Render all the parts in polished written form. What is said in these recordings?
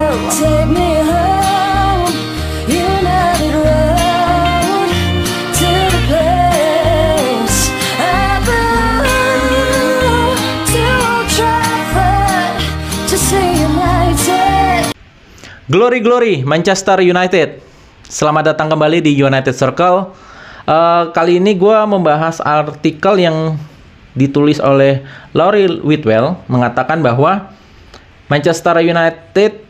Take me home, United Road, to the place I belong, to Old Trafford, to see United. Glory glory Manchester United. Selamat datang kembali di United Circle. Kali ini gue membahas artikel yang ditulis oleh Laurie Whitwell, mengatakan bahwa Manchester United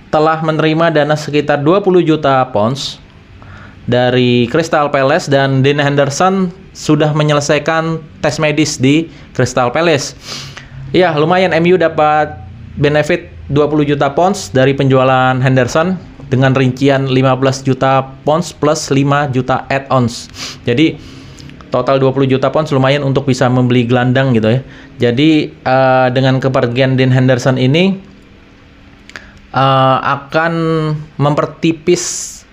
telah menerima dana sekitar 20 juta pounds dari Crystal Palace dan Dean Henderson sudah menyelesaikan tes medis di Crystal Palace. Ya, lumayan MU dapat benefit 20 juta pounds dari penjualan Henderson dengan rincian 15 juta pounds plus 5 juta add-ons. Jadi total 20 juta pounds lumayan untuk bisa membeli gelandang gitu ya. Jadi dengan kepergian Dean Henderson ini akan mempertipis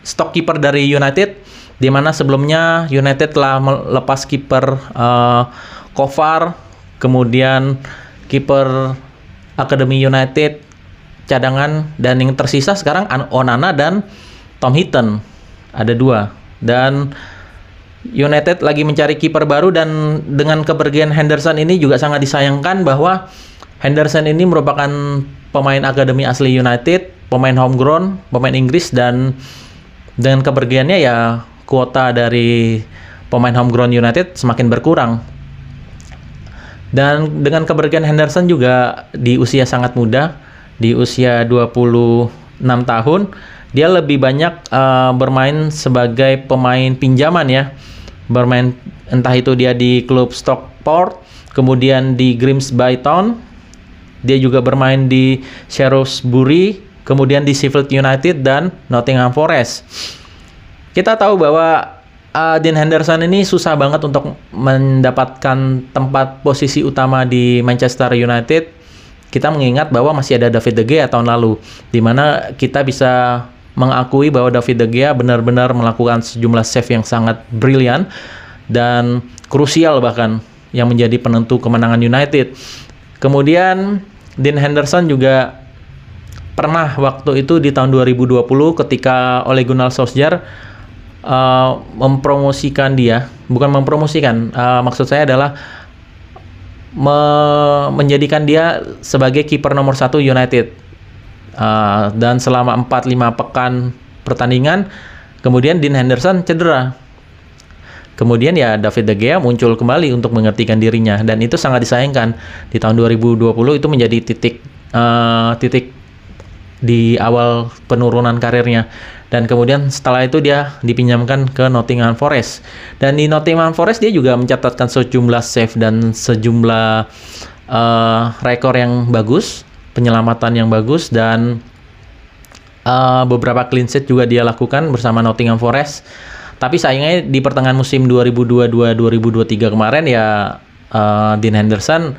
stok kiper dari United, di mana sebelumnya United telah melepas kiper Kovar, kemudian kiper Akademi United cadangan, dan yang tersisa sekarang Onana dan Tom Heaton, ada 2. Dan United lagi mencari kiper baru, dan dengan kepergian Henderson ini juga sangat disayangkan bahwa Henderson ini merupakan pemain akademi asli United, pemain homegrown, pemain Inggris, dan dengan kepergiannya ya kuota dari pemain homegrown United semakin berkurang. Dan dengan kepergian Henderson juga di usia sangat muda, di usia 26 tahun, dia lebih banyak bermain sebagai pemain pinjaman ya. Bermain entah itu dia di klub Stockport, kemudian di Grimsby Town, dia juga bermain di Shrewsbury, kemudian di Sheffield United dan Nottingham Forest. Kita tahu bahwa Dean Henderson ini susah banget untuk mendapatkan tempat posisi utama di Manchester United. Kita mengingat bahwa masih ada David De Gea tahun lalu, di mana kita bisa mengakui bahwa David De Gea benar-benar melakukan sejumlah save yang sangat brilian dan krusial, bahkan yang menjadi penentu kemenangan United. Kemudian Dean Henderson juga pernah waktu itu di tahun 2020 ketika Ole Gunnar Solskjaer mempromosikan dia, bukan mempromosikan, maksud saya adalah menjadikan dia sebagai kiper nomor 1 United, dan selama 4-5 pekan pertandingan kemudian Dean Henderson cedera. Kemudian ya David De Gea muncul kembali untuk menggantikan dirinya, dan itu sangat disayangkan. Di tahun 2020 itu menjadi titik di awal penurunan karirnya. Dan kemudian setelah itu dia dipinjamkan ke Nottingham Forest. Dan di Nottingham Forest dia juga mencatatkan sejumlah save dan sejumlah rekor yang bagus, penyelamatan yang bagus, dan beberapa clean sheet juga dia lakukan bersama Nottingham Forest. Tapi sayangnya di pertengahan musim 2022-2023 kemarin ya Dean Henderson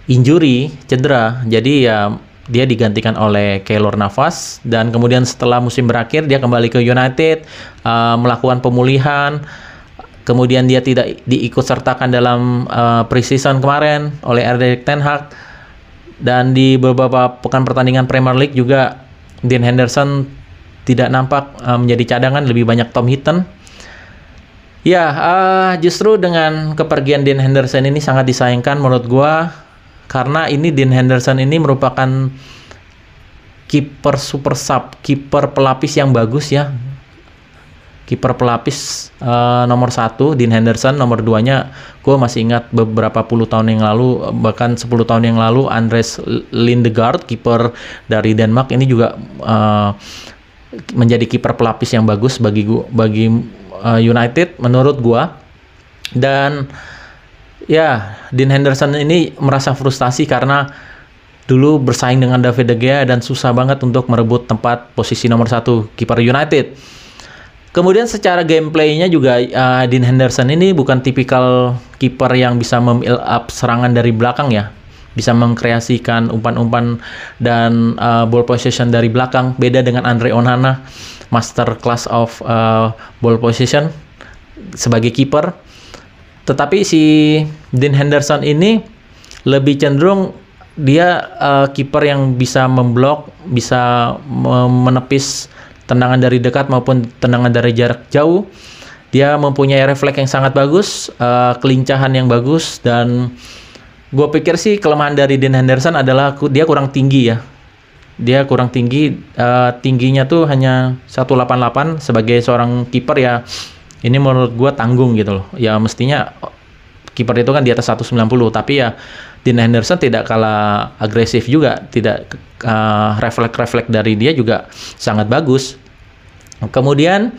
injury, cedera. Jadi ya dia digantikan oleh Keylor Navas, dan kemudian setelah musim berakhir dia kembali ke United, melakukan pemulihan. Kemudian dia tidak diikut sertakan dalam pre-season kemarin oleh Erik ten Hag, dan di beberapa pekan pertandingan Premier League juga Dean Henderson tidak nampak menjadi cadangan, lebih banyak Tom Heaton. Ya, justru dengan kepergian Dean Henderson ini sangat disayangkan menurut gua, karena ini Dean Henderson ini merupakan kiper super sub, kiper pelapis yang bagus ya. Kiper pelapis nomor 1 Dean Henderson, nomor 2-nya gue masih ingat beberapa puluh tahun yang lalu, bahkan 10 tahun yang lalu, Andreas Lindegaard, kiper dari Denmark, ini juga menjadi kiper pelapis yang bagus bagi United menurut gue. Dan ya, Dean Henderson ini merasa frustasi karena dulu bersaing dengan David De Gea dan susah banget untuk merebut tempat posisi nomor 1 kiper United. Kemudian secara gameplaynya juga Dean Henderson ini bukan tipikal kiper yang bisa mem-build up serangan dari belakang ya. Bisa mengkreasikan umpan-umpan dan ball possession dari belakang. Beda dengan Andre Onana, master class of ball possession sebagai kiper. Tetapi si Dean Henderson ini lebih cenderung dia kiper yang bisa memblok, bisa menepis tendangan dari dekat maupun tendangan dari jarak jauh. Dia mempunyai refleks yang sangat bagus, kelincahan yang bagus, dan gue pikir sih kelemahan dari Dean Henderson adalah dia kurang tinggi ya. Dia kurang tinggi, tingginya tuh hanya 188 sebagai seorang kiper ya. Ini menurut gue tanggung gitu loh. Ya mestinya kiper itu kan di atas 190, tapi ya Dean Henderson tidak kalah agresif juga, tidak refleks dari dia juga sangat bagus. Kemudian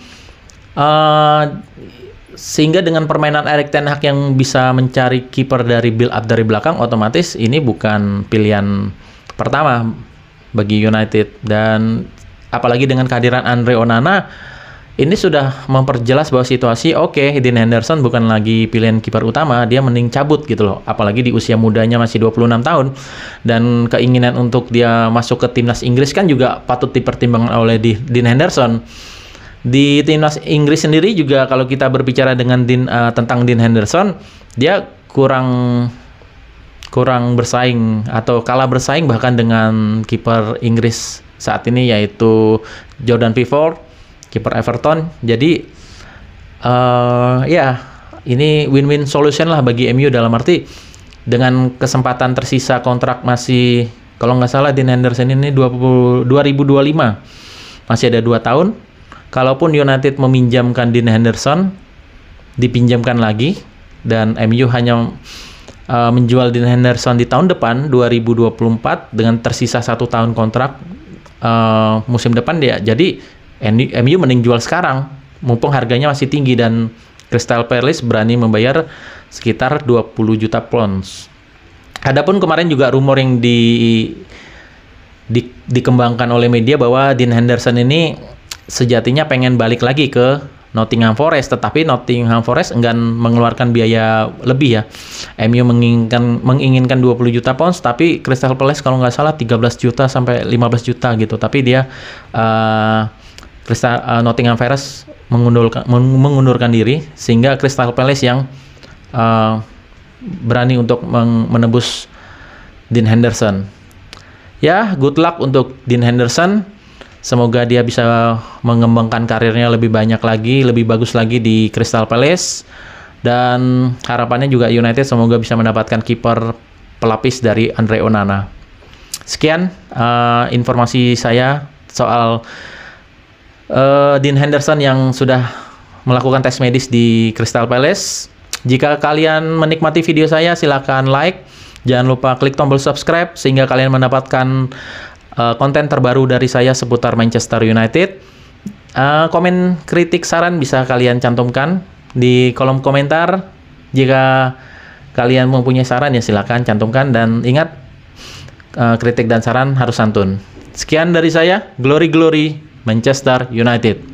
sehingga dengan permainan Erik ten Hag yang bisa mencari kiper dari build up dari belakang, otomatis ini bukan pilihan pertama bagi United. Dan apalagi dengan kehadiran Andre Onana, ini sudah memperjelas bahwa situasi Dean Henderson bukan lagi pilihan kiper utama, dia mending cabut gitu loh. Apalagi di usia mudanya masih 26 tahun, dan keinginan untuk dia masuk ke timnas Inggris kan juga patut dipertimbangkan oleh Dean Henderson. Di timnas Inggris sendiri juga kalau kita berbicara dengan tentang Dean Henderson, dia kurang bersaing atau kalah bersaing bahkan dengan kiper Inggris saat ini, yaitu Jordan Pickford, kiper Everton. Jadi ini win-win solution lah bagi MU, dalam arti dengan kesempatan tersisa kontrak masih, kalau nggak salah Dean Henderson ini 2025, masih ada 2 tahun. Kalaupun United meminjamkan Dean Henderson, dipinjamkan lagi, dan MU hanya menjual Dean Henderson di tahun depan 2024 dengan tersisa 1 tahun kontrak musim depan dia. Jadi MU mending jual sekarang mumpung harganya masih tinggi, dan Crystal Palace berani membayar sekitar 20 juta pounds. Adapun kemarin juga rumor yang dikembangkan oleh media bahwa Dean Henderson ini sejatinya pengen balik lagi ke Nottingham Forest, tetapi Nottingham Forest enggan mengeluarkan biaya lebih ya. MU menginginkan 20 juta pounds, tapi Crystal Palace kalau nggak salah 13 juta sampai 15 juta gitu. Tapi dia Nottingham Forest mengundurkan diri, sehingga Crystal Palace yang berani untuk menebus Dean Henderson. Ya, good luck untuk Dean Henderson. Semoga dia bisa mengembangkan karirnya lebih banyak lagi, lebih bagus lagi di Crystal Palace. Dan harapannya juga United semoga bisa mendapatkan kiper pelapis dari Andre Onana. Sekian informasi saya soal Dean Henderson yang sudah melakukan tes medis di Crystal Palace. Jika kalian menikmati video saya, silakan like. Jangan lupa klik tombol subscribe sehingga kalian mendapatkan konten terbaru dari saya seputar Manchester United. Komen, kritik, saran bisa kalian cantumkan di kolom komentar. Jika kalian mempunyai saran ya silakan cantumkan, dan ingat kritik dan saran harus santun. Sekian dari saya, Glory Manchester United.